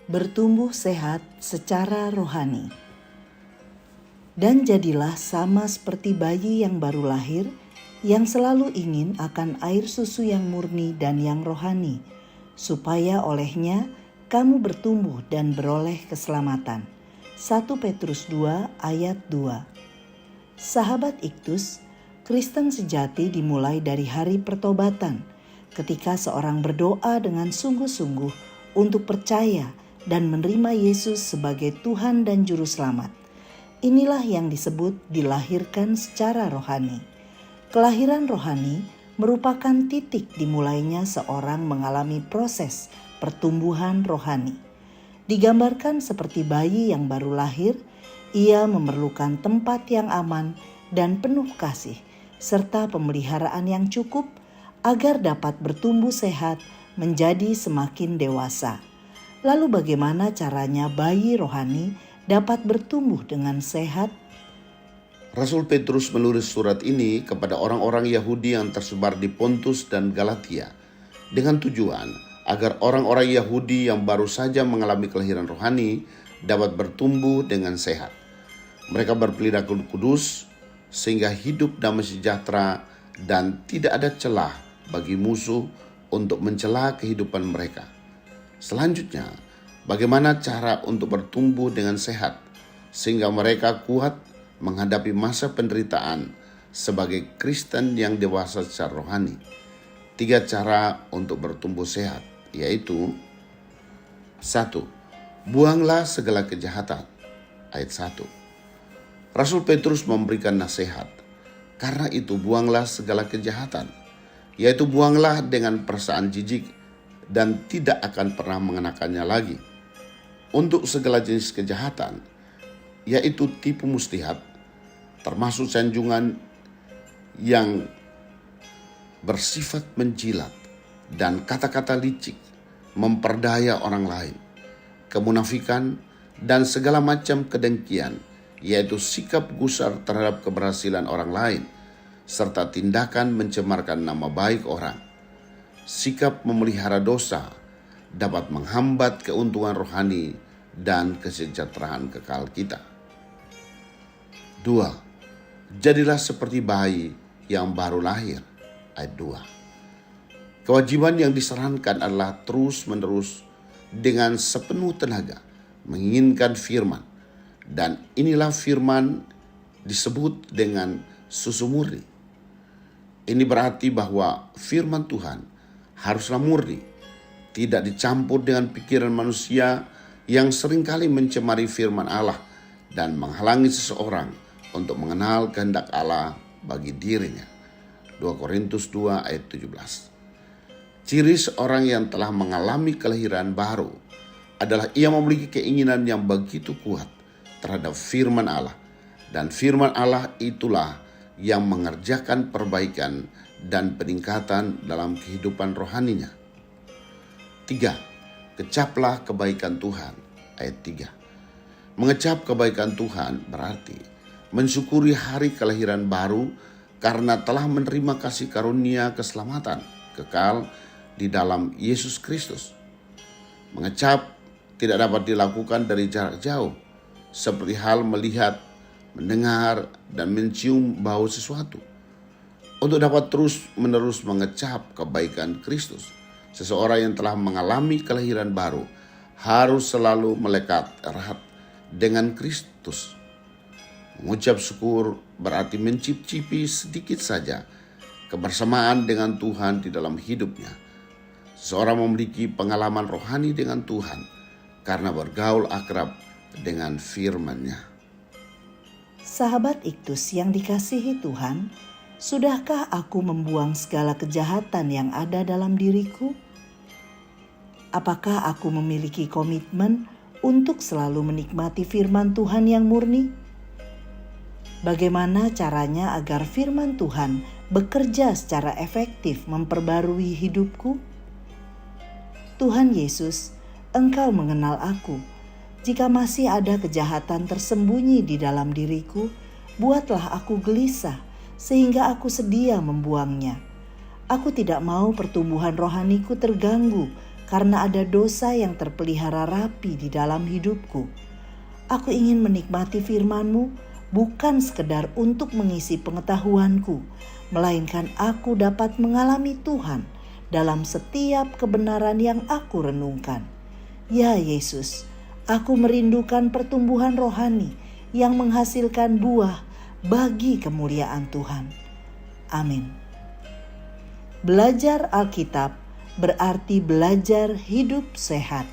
bertumbuh sehat secara rohani. Dan jadilah sama seperti bayi yang baru lahir, yang selalu ingin akan air susu yang murni dan yang rohani, supaya olehnya kamu bertumbuh dan beroleh keselamatan. 1 Petrus 2 ayat 2. Sahabat Iktus, Kristen sejati dimulai dari hari pertobatan, ketika seorang berdoa dengan sungguh-sungguh untuk percaya dan menerima Yesus sebagai Tuhan dan Juru Selamat. Inilah yang disebut dilahirkan secara rohani. Kelahiran rohani merupakan titik dimulainya seorang mengalami proses pertumbuhan rohani. Digambarkan seperti bayi yang baru lahir, ia memerlukan tempat yang aman dan penuh kasih, serta pemeliharaan yang cukup agar dapat bertumbuh sehat menjadi semakin dewasa. Lalu bagaimana caranya bayi rohani dapat bertumbuh dengan sehat? Rasul Petrus menulis surat ini kepada orang-orang Yahudi yang tersebar di Pontus dan Galatia dengan tujuan agar orang-orang Yahudi yang baru saja mengalami kelahiran rohani dapat bertumbuh dengan sehat. Mereka berperilaku kudus sehingga hidup damai sejahtera dan tidak ada celah bagi musuh untuk mencela kehidupan mereka. Selanjutnya, bagaimana cara untuk bertumbuh dengan sehat sehingga mereka kuat menghadapi masa penderitaan sebagai Kristen yang dewasa secara rohani. 3 cara untuk bertumbuh sehat, yaitu 1. Buanglah segala kejahatan. Ayat 1. Rasul Petrus memberikan nasihat. Karena itu buanglah segala kejahatan, yaitu buanglah dengan perasaan jijik dan tidak akan pernah mengenakannya lagi. Untuk segala jenis kejahatan, yaitu tipu muslihat, termasuk sanjungan yang bersifat menjilat dan kata-kata licik, memperdaya orang lain, kemunafikan, dan segala macam kedengkian, yaitu sikap gusar terhadap keberhasilan orang lain, serta tindakan mencemarkan nama baik orang. Sikap memelihara dosa dapat menghambat keuntungan rohani dan kesejahteraan kekal kita. 2. Jadilah seperti bayi yang baru lahir. Ayat 2. Kewajiban yang disarankan adalah terus-menerus dengan sepenuh tenaga menginginkan firman. Dan inilah firman disebut dengan susu murni. Ini berarti bahwa firman Tuhan haruslah murni, tidak dicampur dengan pikiran manusia yang seringkali mencemari firman Allah dan menghalangi seseorang untuk mengenal kehendak Allah bagi dirinya. 2 Korintus 2 ayat 17. Ciri seorang yang telah mengalami kelahiran baru adalah ia memiliki keinginan yang begitu kuat terhadap firman Allah, dan firman Allah itulah yang mengerjakan perbaikan dan peningkatan dalam kehidupan rohaninya. 3. Kecaplah kebaikan Tuhan. Ayat 3. Mengecap kebaikan Tuhan berarti mensyukuri hari kelahiran baru karena telah menerima kasih karunia keselamatan kekal di dalam Yesus Kristus. Mengecap tidak dapat dilakukan dari jarak jauh, seperti hal melihat, mendengar, dan mencium bau sesuatu. Untuk dapat terus-menerus mengecap kebaikan Kristus, seseorang yang telah mengalami kelahiran baru harus selalu melekat erat dengan Kristus. Mengucap syukur berarti mencicipi sedikit saja kebersamaan dengan Tuhan di dalam hidupnya. Seseorang memiliki pengalaman rohani dengan Tuhan karena bergaul akrab dengan firman-Nya. Sahabat Iktus yang dikasihi Tuhan, sudahkah aku membuang segala kejahatan yang ada dalam diriku? Apakah aku memiliki komitmen untuk selalu menikmati firman Tuhan yang murni? Bagaimana caranya agar firman Tuhan bekerja secara efektif memperbarui hidupku? Tuhan Yesus, Engkau mengenal aku. Jika masih ada kejahatan tersembunyi di dalam diriku, buatlah aku gelisah sehingga aku sedia membuangnya. Aku tidak mau pertumbuhan rohaniku terganggu karena ada dosa yang terpelihara rapi di dalam hidupku. Aku ingin menikmati firman-Mu bukan sekedar untuk mengisi pengetahuanku, melainkan aku dapat mengalami Tuhan dalam setiap kebenaran yang aku renungkan. Ya Yesus, aku merindukan pertumbuhan rohani yang menghasilkan buah bagi kemuliaan Tuhan. Amin. Belajar Alkitab berarti belajar hidup sehat.